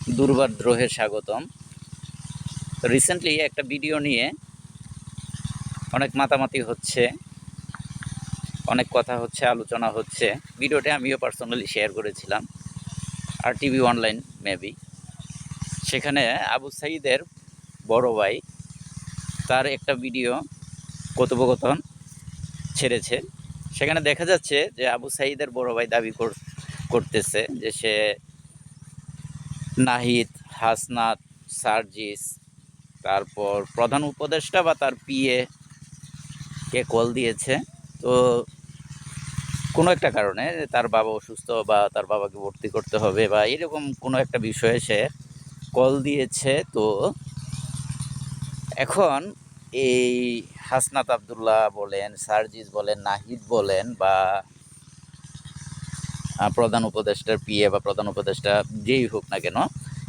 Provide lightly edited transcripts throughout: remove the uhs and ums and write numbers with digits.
দুর্বাদ্রোহে স্বাগতম। তো রিসেন্টলি একটা ভিডিও নিয়ে অনেক মাতামাতি হচ্ছে, অনেক কথা হচ্ছে, আলোচনা হচ্ছে। ভিডিওটা আমিও পার্সোনালি শেয়ার করেছিলাম আর টিভি অনলাইন মেবি। সেখানে আবু সাঈদের বড় ভাই তার একটা ভিডিও কথোপকথন ছেড়েছে। সেখানে দেখা যাচ্ছে যে আবু সাঈদের বড় ভাই দাবি করতেছে যে সে নাহিদ, হাসনাত, সার্জিস, তারপর প্রধান উপদেষ্টা বা তার পিএ কে কল দিয়েছে। তো কোনো একটা কারণে তার বাবা অসুস্থ বা তার বাবাকে ভর্তি করতে হবে বা এরকম কোনো একটা বিষয়ে সে কল দিয়েছে। তো এখন এই হাসনাত আবদুল্লাহ বলেন, সার্জিস বলেন, নাহিদ বলেন বা প্রধান উপদেষ্টার পিএ বা প্রধান উপদেষ্টা যেই হোক না কেন,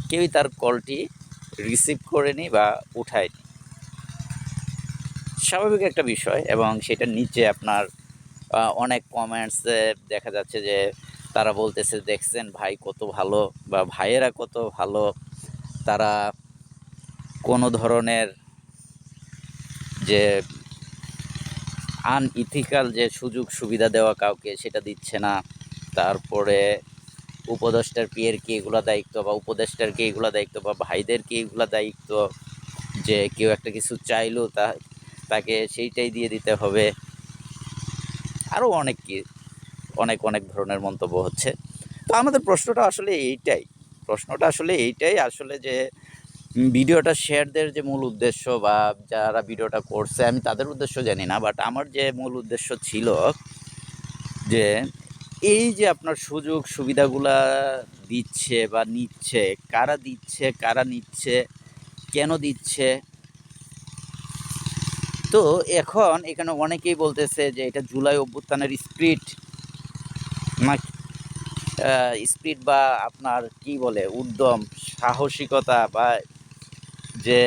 কেউই তার কলটি রিসিভ করেনি বা উঠায়নি। স্বাভাবিক একটা বিষয়। এবং সেটার নিচে আপনার অনেক কমেন্টসে দেখা যাচ্ছে যে তারা বলতেছে, দেখছেন ভাই কত ভালো বা ভাইয়েরা কত ভালো, তারা কোনো ধরনের যে আনইথিক্যাল যে সুযোগ সুবিধা দেওয়া কাউকে সেটা দিচ্ছে না। তারপরে উপদেষ্টার পিয়ের কি এগুলো দায়িত্ব বা উপদেষ্টার কি এগুলো দায়িত্ব বা ভাইদের কি এগুলো দায়িত্ব যে কেউ একটা কিছু চাইলেও তাকে সেইটাই দিয়ে দিতে হবে। আরও অনেক কি অনেক অনেক ধরনের মন্তব্য হচ্ছে। তো আমাদের প্রশ্নটা আসলে এইটাই আসলে যে ভিডিওটা শেয়ারদের যে মূল উদ্দেশ্য বা যারা ভিডিওটা করছে আমি তাদের উদ্দেশ্য জানি না, বাট আমার যে মূল উদ্দেশ্য ছিল যে এই যে আপনার সুযোগ সুবিধাগুলা দিচ্ছে বা নিচ্ছে, কারা নিচ্ছে, কেন দিচ্ছে। তো এখন এখানে অনেকেই বলতেছে যে এটা জুলাই অভ্যুত্থানের স্পিরিট না, স্পিড বা আপনার কি বলে উদ্যম, সাহসিকতা বা যে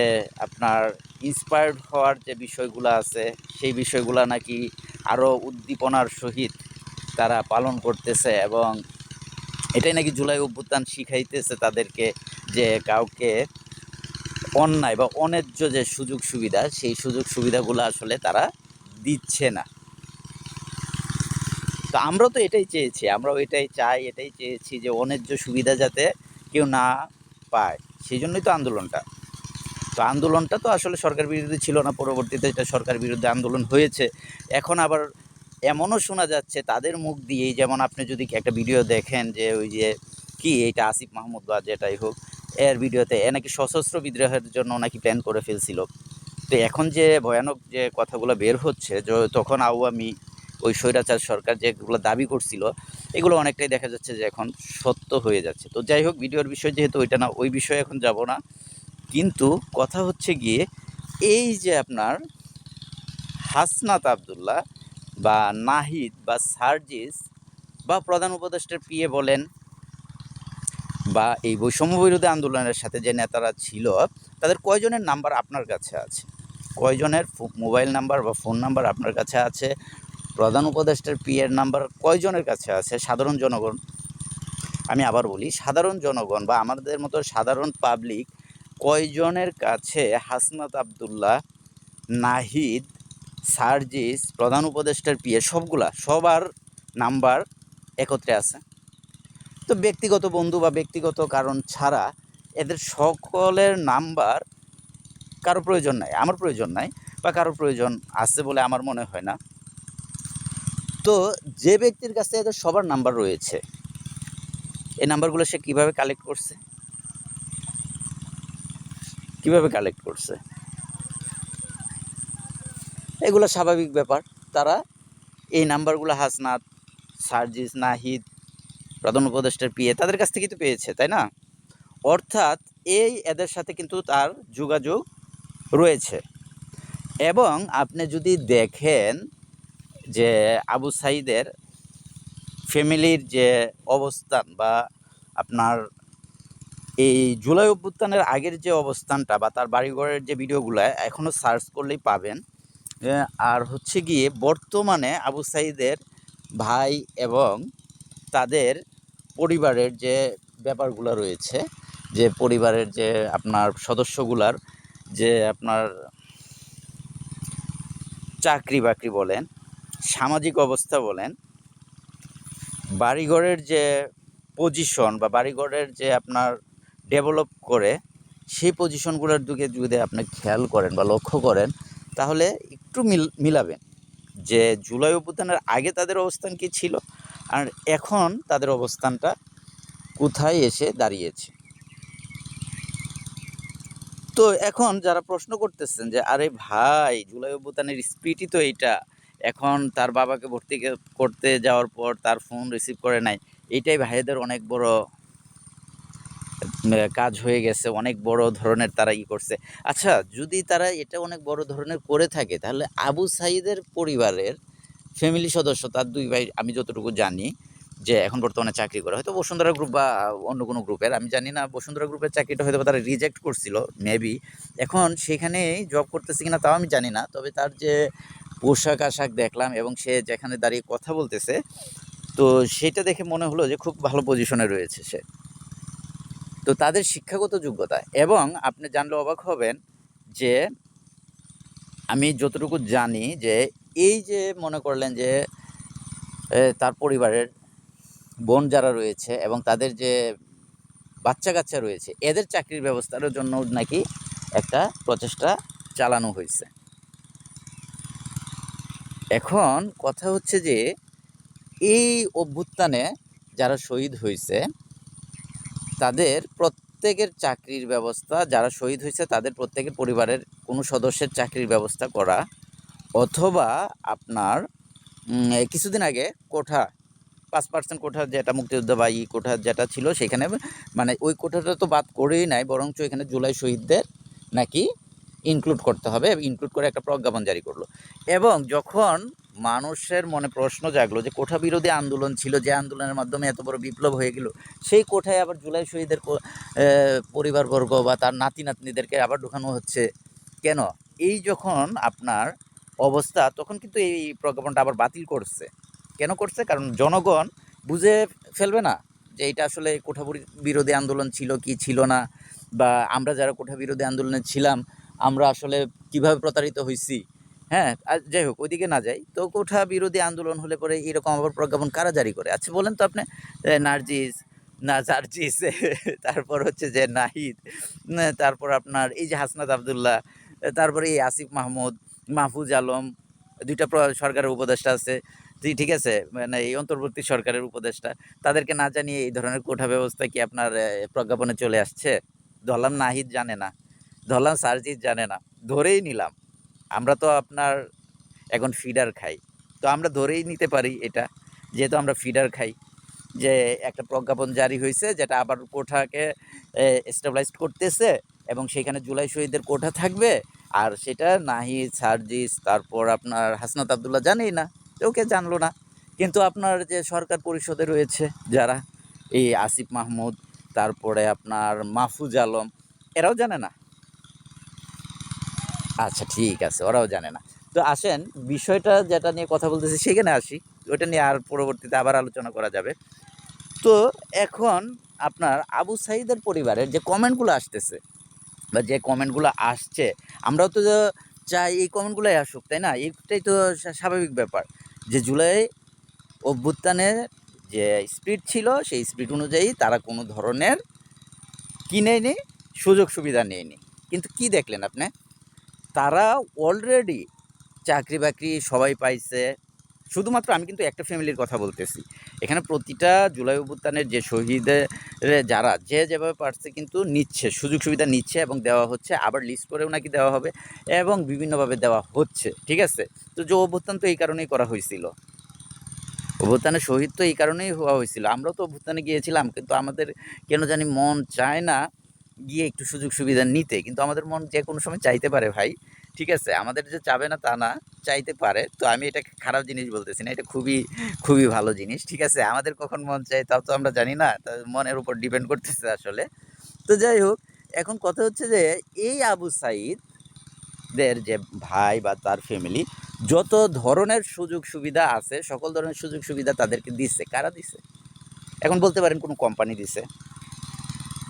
আপনার ইন্সপায়ার্ড হওয়ার যে বিষয়গুলো আছে সেই বিষয়গুলো নাকি আরও উদ্দীপনার সহিত তারা পালন করতেছে। এবং এটাই নাকি জুলাই অভ্যুত্থান শিখাইতেছে তাদেরকে যে কাউকে অন্যায় বা অন্যায্য যে সুযোগ সুবিধা সেই সুযোগ সুবিধাগুলো আসলে তারা দিচ্ছে না। তো আমরাও তো এটাই চেয়েছি, আমরাও এটাই চাই, এটাই চেয়েছি যে অন্যায্য সুবিধা যাতে কেউ না পায়। সেই জন্যই তো আন্দোলনটা। তো আন্দোলনটা তো আসলে সরকার বিরোধী ছিল না, পরবর্তীতে এটা সরকার বিরুদ্ধে আন্দোলন হয়েছে। এখন আবার এমনও শোনা যাচ্ছে তাদের মুখ দিয়েই, যেমন আপনি যদি একটা ভিডিও দেখেন যে ওই যে কি এইটা আসিফ মাহমুদ বা যেটাই হোক, এর ভিডিওতে এ নাকি সশস্ত্র বিদ্রোহের জন্য নাকি প্ল্যান করে ফেলছিল। তো এখন যে ভয়ানক যে কথাগুলো বের হচ্ছে যে তখন আওয়ামী ওই স্বৈরাচার সরকার যেগুলো দাবি করছিল এগুলো অনেকটাই দেখা যাচ্ছে যে এখন সত্য হয়ে যাচ্ছে। তো যাই হোক, ভিডিওর বিষয় যেহেতু ওইটা না, ওই বিষয়ে এখন যাব না। কিন্তু কথা হচ্ছে গিয়ে এই যে আপনার হাসনাত আবদুল্লাহ বা নাহিদ বা সার্জিস বা প্রধান উপদেষ্টার পিএ বলেন বা এই বৈষম্য বিরোধী আন্দোলনের সাথে যে নেতারা ছিল তাদের কয়জনের নাম্বার আপনার কাছে আছে, কয়জনের মোবাইল নাম্বার বা ফোন নাম্বার আপনার কাছে আছে, প্রধান উপদেষ্টার পিএর নাম্বার কয়জনের কাছে আছে? সাধারণ জনগণ, আমি আবার বলি সাধারণ জনগণ বা আমাদের মতো সাধারণ পাবলিক কয়জনের কাছে হাসনাত আবদুল্লাহ, নাহিদ, সার্জিস, প্রধান উপদেষ্টার পিএ সবার নাম্বার একত্রে আছে? তো ব্যক্তিগত বন্ধু বা ব্যক্তিগত কারণ ছাড়া এদের সকলের নাম্বার কারো প্রয়োজন নাই, আমার প্রয়োজন নাই বা কারো প্রয়োজন আছে বলে আমার মনে হয় না। তো যে ব্যক্তির কাছে এদের সবার নাম্বার রয়েছে, এই নাম্বারগুলো সে কীভাবে কালেক্ট করছে? এগুলো স্বাভাবিক ব্যাপার। তারা এই নাম্বারগুলো হাসনাত, সার্জিস, নাহিদ, প্রধান উপদেষ্টার পিএ তাদের কাছ থেকেই তো পেয়েছে, তাই না? অর্থাৎ এদের সাথে কিন্তু তার যোগাযোগ রয়েছে। এবং আপনি যদি দেখেন যে আবু সাঈদের ফ্যামিলির যে অবস্থান বা আপনার এই জুলাই অভ্যুত্থানের আগের যে অবস্থানটা বা তার বাড়িঘরের যে ভিডিওগুলো এখনও সার্চ করলেই পাবেন। আর হচ্ছে গিয়ে বর্তমানে আবু সাঈদের ভাই এবং তাদের পরিবারের যে ব্যাপারগুলো রয়েছে যে পরিবারের যে আপনার সদস্যগুলার যে আপনার চাকরি বাকরি বলেন, সামাজিক অবস্থা বলেন, বাড়িঘরের যে পজিশন বা বাড়িঘরের যে আপনার ডেভেলপ করে সেই পজিশনগুলোর দিকে যদি আপনি খেয়াল করেন বা লক্ষ্য করেন, তাহলে একটু মিলাবেন যে জুলাই অভ্যুত্থানের আগে তাদের অবস্থান কী ছিল আর এখন তাদের অবস্থানটা কোথায় এসে দাঁড়িয়েছে। তো এখন যারা প্রশ্ন করতেছেন যে আরে ভাই, জুলাই অভ্যুত্থানের স্পিরিটই তো এইটা, এখন তার বাবাকে ভর্তি করতে যাওয়ার পর তার ফোন রিসিভ করে নাই, এইটাই ভাইদের অনেক বড় কাজ হয়ে গেছে, অনেক বড় ধরনের তারা করছে। আচ্ছা, যদি তারা এটা অনেক বড় ধরনের করে থাকে, তাহলে আবু সাঈদের পরিবারের ফ্যামিলি সদস্য তার 2 ভাই, আমি যতটুকু জানি যে এখন বর্তমানে চাকরি করে, হয়তো বসুন্ধরা গ্রুপ বা অন্য কোনো গ্রুপের, আমি জানি না। বসুন্ধরা গ্রুপের চাকরিটা হয়তো তারা রিজেক্ট করছিল মেবি, এখন সেখানেই জব করতেছে কিনা তাও আমি জানি না। তবে তার যে পোশাক আশাক দেখলাম এবং সে যেখানে দাঁড়িয়ে কথা বলতেছে, তো সেটা দেখে মনে হলো যে খুব ভালো পজিশনে রয়েছে সে। তো তাদের শিক্ষাগত যোগ্যতা, এবং আপনি জানলে অবাক হবেন যে আমি যতটুকু জানি যে এই যে মনে করলেন যে তার পরিবারের বোন যারা রয়েছে এবং তাদের যে বাচ্চা কাচ্চা রয়েছে, এদের চাকরির ব্যবস্থার জন্য নাকি একটা প্রচেষ্টা চালানো হয়েছে। এখন কথা হচ্ছে যে এই অভ্যুত্থানে যারা শহীদ হয়েছে তাদের প্রত্যেকের চাকরির ব্যবস্থা, যারা শহীদ হয়েছে তাদের প্রত্যেকের পরিবারের কোনো সদস্যের চাকরির ব্যবস্থা করা, অথবা আপনার কিছুদিন আগে কোঠা 5% কোঠা, যেটা মুক্তিযোদ্ধা বা কোঠা যেটা ছিল সেখানে, মানে ওই কোঠাটা তো বাদ করেই নাই, বরঞ্চ এখানে জুলাই শহীদদের নাকি ইনক্লুড করতে হবে, ইনক্লুড করে একটা প্রজ্ঞাপন জারি করলো। এবং যখন মানুষের মনে প্রশ্ন জাগলো যে কোঠা বিরোধী আন্দোলন ছিল, যে আন্দোলনের মাধ্যমে এত বড় বিপ্লব হয়ে গেল, সেই কোঠায় আবার জুলাই শহীদের পরিবারবর্গ বা তার নাতি নাতনিদেরকে আবার ঢোকানো হচ্ছে কেন? এই যখন আপনার অবস্থা, তখন কিন্তু এই প্রজ্ঞাপনটা আবার বাতিল করছে। কেন করছে? কারণ জনগণ বুঝে ফেলবে না যে এটা আসলে কোঠা বিরোধী আন্দোলন ছিল কি ছিল না, বা আমরা যারা কোঠা বিরোধী আন্দোলনে ছিলাম আমরা আসলে কিভাবে প্রতারিত হয়েছি। হ্যাঁ, আর যাই হোক, ওইদিকে না যাই। তো কোঠা বিরোধী আন্দোলন হলে পরে এরকম আবার প্রজ্ঞাপন কারা জারি করে? আচ্ছা বলেন তো আপনি। নার্জিস, না জার্জিস, তারপর হচ্ছে যে নাহিদ, তারপর আপনার এই যে হাসনাত আবদুল্লাহ, তারপরে এই আসিফ মাহমুদ, মাহফুজ আলম, 2টা সরকারের উপদেষ্টা আছে, ঠিক আছে, মানে এই অন্তর্বর্তী সরকারের উপদেষ্টা, তাদেরকে না জানিয়ে এই ধরনের কোঠা ব্যবস্থা কি আপনার প্রজ্ঞাপনে চলে আসছে? ধরলাম নাহিদ জানে না, ধরলাম সার্জিস জানে না, ধরেই নিলাম। আমরা তো আপনার এখন ফিডার খাই, তো আমরা ধরেই নিতে পারি এটা, যেহেতু আমরা ফিডার খাই, যে একটা প্রজ্ঞাপন জারি হয়েছে যেটা আবার কোঠাকে এস্টাবলাইজড করতেছে, এবং সেখানে জুলাই শহীদদের কোঠা থাকবে। আর সেটা নাহিদ, সার্জিস, তারপর আপনার হাসনাত আবদুল্লাহ জানেই না, ওকে জানলো না। কিন্তু আপনার যে সরকার পরিষদে রয়েছে যারা, এই আসিফ মাহমুদ, তারপরে আপনার মাহফুজ আলম, এরাও জানে না। আচ্ছা ঠিক আছে, ওরাও জানে না। তো আসেন বিষয়টা যেটা নিয়ে কথা বলতেছি সেখানে আসি, ওইটা নিয়ে আর পরবর্তীতে আবার আলোচনা করা যাবে। তো এখন আপনার আবু সাঈদের পরিবারের যে কমেন্টগুলো আসতেছে বা যে কমেন্টগুলো আসছে, আমরাও তো চাই এই কমেন্টগুলোই আসুক, তাই না? এইটাই তো স্বাভাবিক ব্যাপার, যে জুলাই অভ্যুত্থানের যে স্পিড ছিল সেই স্পিড অনুযায়ী তারা কোনো ধরনের কি নেয়নি, সুযোগ সুবিধা নেয়নি। কিন্তু কি দেখলেন আপনি? তারা অলরেডি চাকরি বাকরি সবাই পাইছে। শুধুমাত্র আমি কিন্তু একটা ফ্যামিলির কথা বলতেছি। এখানে প্রতিটা জুলাই অভ্যুত্থানের যে শহীদের যারা যে যেভাবে পারছে কিন্তু নিচ্ছে, সুযোগ সুবিধা নিচ্ছে এবং দেওয়া হচ্ছে। আবার লিস্ট করেও নাকি দেওয়া হবে এবং বিভিন্নভাবে দেওয়া হচ্ছে। ঠিক আছে? তো যে অভ্যুত্থান তো এই কারণেই করা হয়েছিল। অভ্যুত্থানে শহীদ তো এই কারণেই হওয়া হয়েছিল। আমরাও তো অভ্যুত্থানে গিয়েছিলাম, কিন্তু আমাদের কেন জানি মন চায় না গিয়ে একটু সুযোগ সুবিধা নিতে। কিন্তু আমাদের মন যে কোনো সময় চাইতে পারে ভাই। ঠিক আছে? আমাদের যে চাবে না তা না, চাইতে পারে। তো আমি এটাকে খারাপ জিনিস বলতেছি না। এটা খুবই, খুবই ভালো জিনিস। ঠিক আছে? আমাদের কখন মন চায় তাও তো আমরা জানি না। তা মনের উপর ডিপেন্ড করতেছে আসলে। তো যাই হোক, এখন কথা হচ্ছে যে এই আবু সাঈদের যে ভাই বা তার ফ্যামিলি যত ধরনের সুযোগ সুবিধা আছে, সকল ধরনের সুযোগ সুবিধা তাদেরকে দিচ্ছে। কারা দিচ্ছে? এখন বলতে পারেন কোনো কোম্পানি দিছে,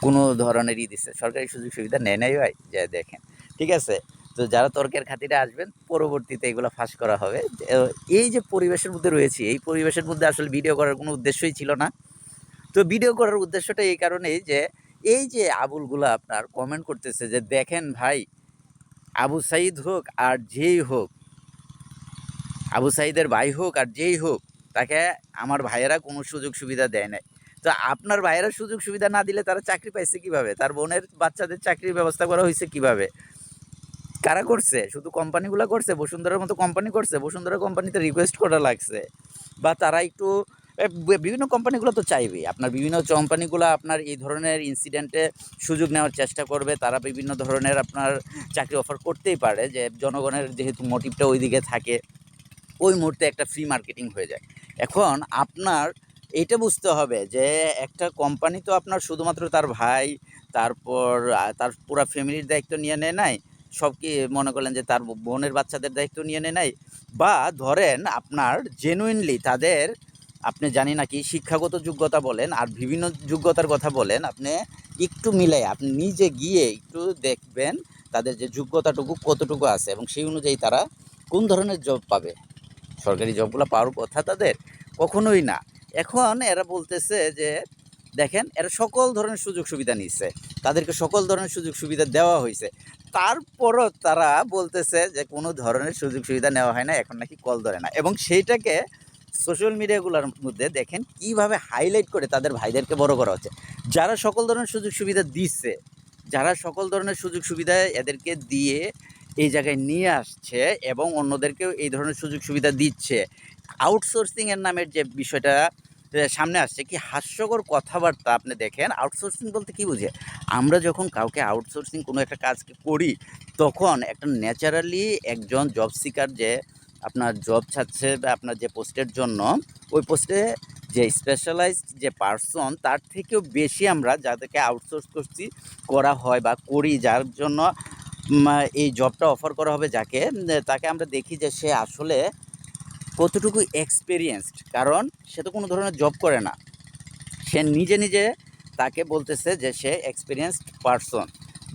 কোনো ধরনেরই দিচ্ছে, সরকারি সুযোগ সুবিধা নেয় নাই ভাই, যা দেখেন। ঠিক আছে, তো যারা তর্কের খাতিরে আসবেন পরবর্তীতে এগুলো ফাঁস করা হবে। এই যে পরিবেশের মধ্যে রয়েছি, এই পরিবেশের মধ্যে আসলে ভিডিও করার কোনো উদ্দেশ্যই ছিল না। তো ভিডিও করার উদ্দেশ্যটা এই কারণেই যে এই যে আবুলগুলা আপনার কমেন্ট করতেছে যে দেখেন ভাই, আবু সাইদ হোক আর যেই হোক, আবু সাইদের ভাই হোক আর যেই হোক, তাকে আমার ভাইয়েরা কোনো সুযোগ সুবিধা দেয় নাই। তো আপনার ভাইয়েরা সুযোগ সুবিধা না দিলে তারা চাকরি পাইছে কিভাবে? তার বোনের বাচ্চাদের চাকরির ব্যবস্থা করা হয়েছে কিভাবে? কারা করছে? শুধু কোম্পানিগুলো করছে? বসুন্ধরার মতো কোম্পানি করছে? বসুন্ধরা কোম্পানিতে রিকোয়েস্ট করা লাগছে, বা তারা একটু বিভিন্ন কোম্পানিগুলো তো চাইবেই, আপনার বিভিন্ন কোম্পানিগুলো আপনার এই ধরনের ইনসিডেন্টে সুযোগ নেওয়ার চেষ্টা করবে। তারা বিভিন্ন ধরনের আপনার চাকরি অফার করতেই পারে, যে জনগণের যেহেতু মোটিভটা ওই দিকে থাকে, ওই মুহূর্তে একটা ফ্রি মার্কেটিং হয়ে যায়। এখন আপনার এইটা বুঝতে হবে যে একটা কোম্পানি তো আপনার শুধুমাত্র তার ভাই, তারপর তার পুরা ফ্যামিলির দায়িত্ব নিয়ে নেয় নাই, সব কি মনে করলেন যে তার বোনের বাচ্চাদের দায়িত্ব নিয়ে নেয় নাই, বা ধরেন আপনার জেনুইনলি তাদের, আপনি জানি না কি শিক্ষাগত যোগ্যতা বলেন আর বিভিন্ন যোগ্যতার কথা বলেন, আপনি একটু মিলাই আপনি নিজে গিয়ে একটু দেখবেন তাদের যে যোগ্যতাটুকু কতটুকু আছে, এবং সেই অনুযায়ী তারা কোন ধরনের জব পাবে। সরকারি জবগুলো পাওয়ার কথা তাদের কখনোই না। এখন এরা বলতেছে যে দেখেন, এরা সকল ধরনের সুযোগ সুবিধা নিচ্ছে, তাদেরকে সকল ধরনের সুযোগ সুবিধা দেওয়া হয়েছে, তারপরও তারা বলতেছে যে কোনো ধরনের সুযোগ সুবিধা নেওয়া হয় না, এখন নাকি কল ধরে না। এবং সেইটাকে সোশ্যাল মিডিয়াগুলোর মধ্যে দেখেন কিভাবে হাইলাইট করে তাদের ভাইদেরকে বড় করা হচ্ছে। যারা সকল ধরনের সুযোগ সুবিধা দিচ্ছে, যারা সকল ধরনের সুযোগ সুবিধা এদেরকে দিয়ে এই জায়গায় নিয়ে আসছে এবং অন্যদেরকেও এই ধরনের সুযোগ সুবিধা দিচ্ছে, আউটসোর্সিংয়ের নামের যে বিষয়টা সামনে আসছে, কি হাস্যকর কথাবার্তা। আপনি দেখেন আউটসোর্সিং বলতে কী বুঝে? আমরা যখন কাউকে আউটসোর্সিং কোনো একটা কাজকে করি, তখন একটা ন্যাচারালি একজন জব সিকার যে আপনার জব চাচ্ছে বা আপনার যে পোস্টের জন্য, ওই পোস্টে যে স্পেশালাইজড যে পার্সন, তার থেকেও বেশি আমরা যাদেরকে আউটসোর্স করছি, করা হয় বা করি, যার জন্য এই জবটা অফার করা হবে যাকে, তাকে আমরা দেখি যে সে আসলে কতটুকু এক্সপেরিয়েন্সড। কারণ সে তো কোনো ধরনের জব করে না, সে নিজে নিজে তাকে বলতেছে যে সে এক্সপেরিয়েন্সড পারসন।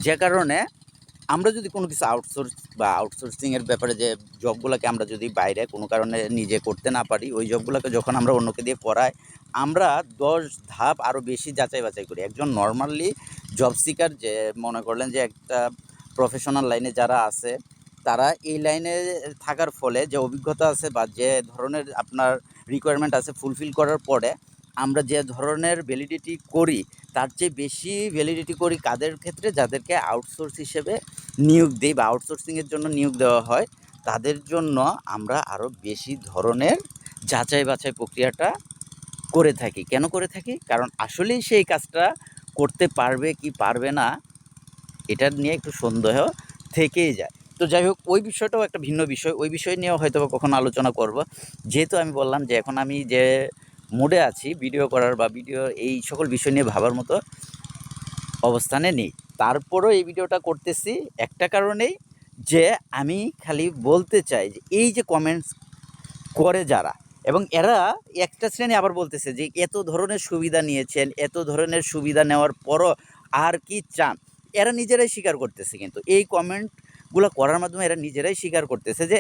যে কারণে আমরা যদি কোনো কিছু আউটসোর্স বা আউটসোর্সিংয়ের ব্যাপারে যে জবগুলোকে আমরা যদি বাইরে কোনো কারণে নিজে করতে না পারি, ওই জবগুলোকে যখন আমরা অন্যকে দিয়ে করাই, আমরা 10 ধাপ আরও বেশি যাচাই বাছাই করি। একজন নর্মালি জব সিকার যে মনে করলেন যে একটা প্রফেশনাল লাইনে যারা আছে, তারা এই লাইনে থাকার ফলে যে অভিজ্ঞতা আছে বা যে ধরনের আপনার রিকোয়ারমেন্ট আছে ফুলফিল করার পরে আমরা যে ধরনের ভ্যালিডিটি করি, তার চেয়ে বেশি ভ্যালিডিটি করি কাদের ক্ষেত্রে? যাদেরকে আউটসোর্স হিসেবে নিয়োগ দেই বা আউটসোর্সিংয়ের জন্য নিয়োগ দেওয়া হয়, তাদের জন্য আমরা আরও বেশি ধরনের যাচাই বাছাই প্রক্রিয়াটা করে থাকি। কেন করে থাকি? কারণ আসলেই সেই কাজটা করতে পারবে কি পারবে না, এটা নিয়ে একটু সন্দেহ থেকেই যায়। তো যাই হোক, ওই বিষয়টাও একটা ভিন্ন বিষয়, ওই বিষয় নিয়েও হয়তো বা কখনো আলোচনা করব। যেহেতু আমি বললাম যে এখন আমি যে মুডে আছি ভিডিও করার বা ভিডিও এই সকল বিষয় নিয়ে ভাবার মতো অবস্থানে নেই, তারপরও এই ভিডিওটা করতেছি একটা কারণেই, যে আমি খালি বলতে চাই যে এই যে কমেন্টস করে যারা, এবং এরা একটা শ্রেণী আবার বলতেছে যে এত ধরনের সুবিধা নিয়েছেন, এত ধরনের সুবিধা নেওয়ার পরও আর কি চান। এরা নিজেরাই স্বীকার করতেছে, কিন্তু এই কমেন্টগুলো করার মাধ্যমে এরা নিজেরাই স্বীকার করতেছে যে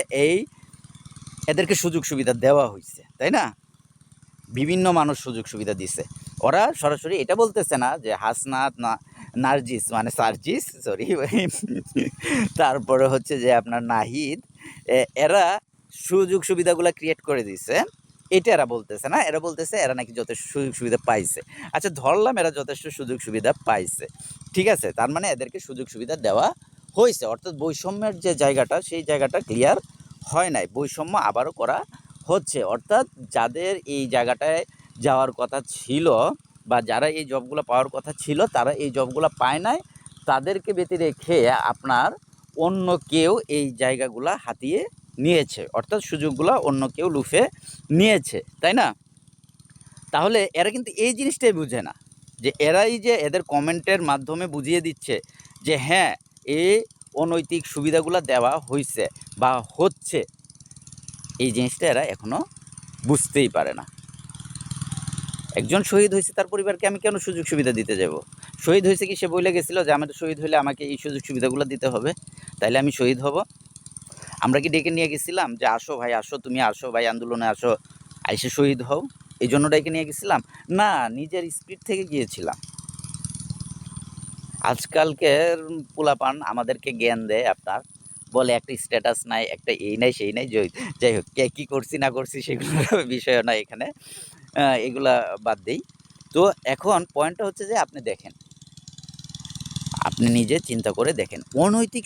এদেরকে সুযোগ সুবিধা দেওয়া হয়েছে, তাই না? বিভিন্ন মানুষ সুযোগ সুবিধা দিছে। ওরা সরাসরি এটা বলতেছে না যে হাসনাত না নার্জিস মানে সার্জিস সরি তারপরে হচ্ছে যে আপনার নাহিদ, এরা সুযোগ সুবিধাগুলো ক্রিয়েট করে দিছে, এটা এরা বলতেছে না। এরা বলতেছে এরা নাকি যথেষ্ট সুযোগ সুবিধা পাইছে। আচ্ছা, ধরলাম এরা যথেষ্ট সুযোগ সুবিধা পাইছে, ঠিক আছে, তার মানে এদেরকে সুযোগ সুবিধা দেওয়া হয়েছে, অর্থাৎ বৈষম্যের যে জায়গাটা, সেই জায়গাটা ক্লিয়ার হয় নাই, বৈষম্য আবারও করা হচ্ছে। অর্থাৎ যাদের এই জায়গাটায় যাওয়ার কথা ছিল বা যারা এই জবগুলো পাওয়ার কথা ছিল, তারা এই জবগুলো পায় নাই, তাদেরকে ব্যতি রেখে আপনার অন্য কেউ এই জায়গাগুলো হাতিয়ে নিয়েছে, অর্থাৎ সুযোগগুলো অন্য কেউ লুফে নিয়েছে, তাই না? তাহলে এরা কিন্তু এই জিনিসটাই বুঝে না, যে এরাই যে এদের কমেন্টের মাধ্যমে বুঝিয়ে দিচ্ছে যে হ্যাঁ, এই অনৈতিক সুবিধাগুলো দেওয়া হয়েছে বা হচ্ছে, এই জিনিসটা এরা এখনও বুঝতেই পারে না। একজন শহীদ হয়েছে, তার পরিবারকে আমি কেন সুযোগ সুবিধা দিতে যাব? শহীদ হয়েছে কি সে বলে গেছিল যে আমাদের শহীদ হলে আমাকে এই সুযোগ সুবিধাগুলো দিতে হবে, তাইলে আমি শহীদ হব? আমরা কি ডেকে নিয়ে গেছিলাম যে আসো ভাই আসো, তুমি আসো ভাই আন্দোলনে আসো, আইসে শহীদ হও, এই জন্য ডেকে নিয়ে গেছিলাম? না, নিজের স্পিড থেকে গিয়েছিলাম। আজকালকের পোলাপান আমাদেরকে জ্ঞান দেয় আপনার, বলে একটা স্ট্যাটাস নাই, একটা এই নাই সেই নাই, যাই হোক কে কী করছি না করছি সেগুলোর বিষয় না এখানে, এগুলা বাদ দেই। তো এখন পয়েন্টটা হচ্ছে যে আপনি দেখেন, আপনি নিজে চিন্তা করে দেখেন, অনৈতিক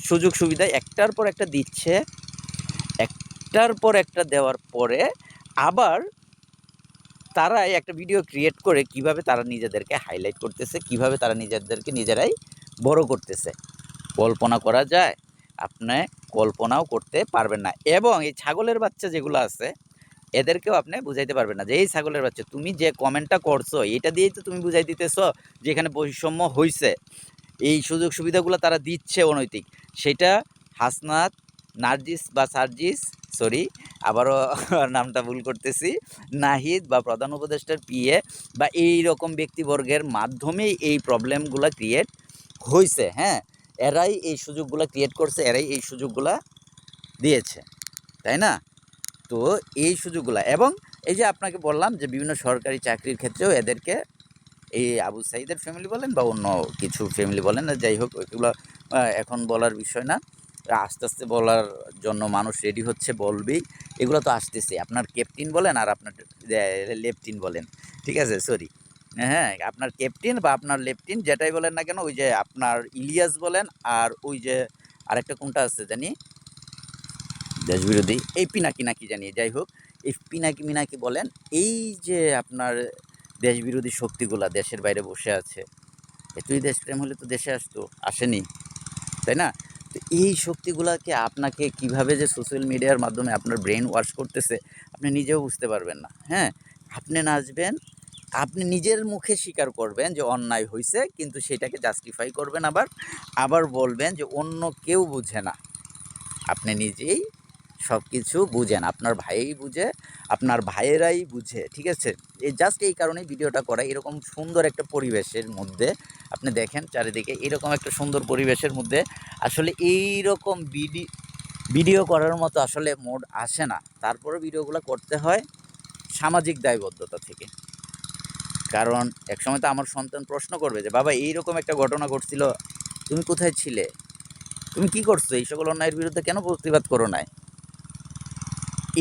সুযোগ সুবিধা একটার পর একটা দিচ্ছে, একটার পর একটা দেওয়ার পরে আবার তারা একটা ভিডিও ক্রিয়েট করে কিভাবে তারা নিজেদেরকে হাইলাইট করতেছে, কিভাবে তারা নিজেদেরকে নিজেরাই বড় করতেছে, কল্পনা করা যায়? আপনি কল্পনাও করতে পারবেন না। এবং এই ছাগলের বাচ্চা যেগুলো আছে এদেরকেও আপনি বুঝাইতে পারবেন না যে এই ছাগলের বাচ্চা তুমি যে কমেন্টটা করছো এটা দিয়েই তো তুমি বুঝাই দিতেছো যে এখানে বৈষম্য হয়েছে, এই সুযোগ সুবিধাগুলো তারা দিচ্ছে অনৈতিক, সেটা হাসনাত, নার্জিস বা সার্জিস, সরি আবারও নামটা ভুল করতেছি, নাহিদ বা প্রধান উপদেষ্টার পিএ বা এই রকম ব্যক্তিবর্গের মাধ্যমেই এই প্রবলেমগুলো ক্রিয়েট হয়েছে। হ্যাঁ, এরাই এই সুযোগগুলো ক্রিয়েট করছে, এরাই এই সুযোগগুলো দিয়েছে, তাই না? তো এই সুযোগগুলা, এবং এই যে আপনাকে বললাম যে বিভিন্ন সরকারি চাকরির ক্ষেত্রেও এদেরকে, এই আবু সাঈদের ফ্যামিলি বলেন বা অন্য কিছু ফ্যামিলি বলেন, যাই হোক এগুলো এখন বলার বিষয় না, আস্তে আস্তে বলার জন্য মানুষ রেডি হচ্ছে, বলবেই, এগুলো তো আসতেছে। আপনার ক্যাপ্টেন বলেন আর আপনার লেফটিন বলেন, ঠিক আছে, সরি, হ্যাঁ আপনার ক্যাপ্টেন বা আপনার লেফটিন যেটাই বলেন না কেন, ওই যে আপনার ইলিয়াস বলেন আর ওই যে আরেকটা কোনটা আছে জানি দেশবিরোধী, এই পিনাকি নাকি জানি, যাই হোক এই পিনাকি মিনাকি বলেন, এই যে আপনার দেশবিরোধী শক্তিগুলা দেশের বাইরে বসে আছে, এতই দেশপ্রেম হলে তো দেশে আসতো, আসেনি, তাই না? তো এই শক্তিগুলাকে আপনাকে কিভাবে যে সোশ্যাল মিডিয়ার মাধ্যমে আপনার ব্রেন ওয়াশ করতেছে আপনি নিজেও বুঝতে পারবেন না। হ্যাঁ, আপনি নাচবেন, আপনি নিজের মুখে স্বীকার করবেন যে অন্যায় হয়েছে, কিন্তু সেটাকে জাস্টিফাই করবেন, আবার আবার বলবেন যে অন্য কেউ বুঝে না, আপনি নিজেই সব কিছু বুঝেন, আপনার ভাইই বুঝে, আপনার ভাইয়েরাই বুঝে, ঠিক আছে? এই জাস্ট এই কারণেই ভিডিওটা করা, এরকম সুন্দর একটা পরিবেশের মধ্যে আপনি দেখেন চারিদিকে এরকম একটা সুন্দর পরিবেশের মধ্যে আসলে এইরকম ভিডিও করার মতো আসলে মোড আসে না, তারপরে ভিডিওগুলো করতে হয় সামাজিক দায়বদ্ধতা থেকে। কারণ একসময় তো আমার সন্তান প্রশ্ন করবে যে বাবা এইরকম একটা ঘটনা ঘটছিল, তুমি কোথায় ছিলে, তুমি কি করছো, এই সকল অন্যায়ের বিরুদ্ধে কেন প্রতিবাদ করো নাই?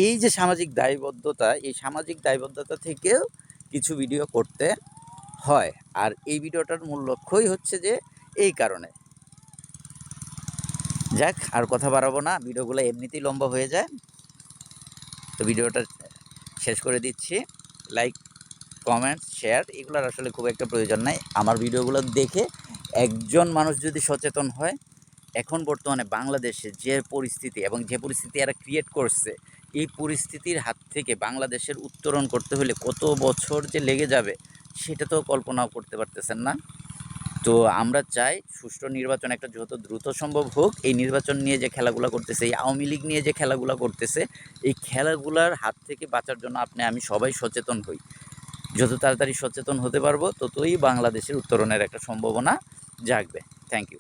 এই যে সামাজিক দায়বদ্ধতা, এই সামাজিক দায়বদ্ধতা থেকেও কিছু ভিডিও করতে হয়, আর এই ভিডিওটার মূল লক্ষ্যই হচ্ছে যে এই কারণে। যাক, আর কথা বাড়াবো না, ভিডিওগুলো এমনিতেই লম্বা হয়ে যায়, তো ভিডিওটা শেষ করে দিচ্ছি। লাইক, কমেন্টস, শেয়ার এগুলোর আসলে খুব একটা প্রয়োজন নাই। আমার ভিডিওগুলো দেখে একজন মানুষ যদি সচেতন হয়, এখন বর্তমানে বাংলাদেশে যে পরিস্থিতি এবং যে পরিস্থিতি এরা ক্রিয়েট করছে, এই পরিস্থিতির হাত থেকে বাংলাদেশের উত্তরণ করতে হলে কত বছর যে লেগে যাবে সেটা তো কল্পনাও করতে পারতেছেন না। তো আমরা চাই সুষ্ঠু নির্বাচন একটা যত দ্রুত সম্ভব হোক। এই নির্বাচন নিয়ে যে খেলাগুলো করতেছে, এই আওয়ামী লীগ নিয়ে যে খেলাগুলো করতেছে, এই খেলাগুলার হাত থেকে বাঁচার জন্য আমি সবাই সচেতন হই। যত তাড়াতাড়ি সচেতন হতে পারবো ততই বাংলাদেশের উত্তরণের একটা সম্ভাবনা জাগবে। Thank you.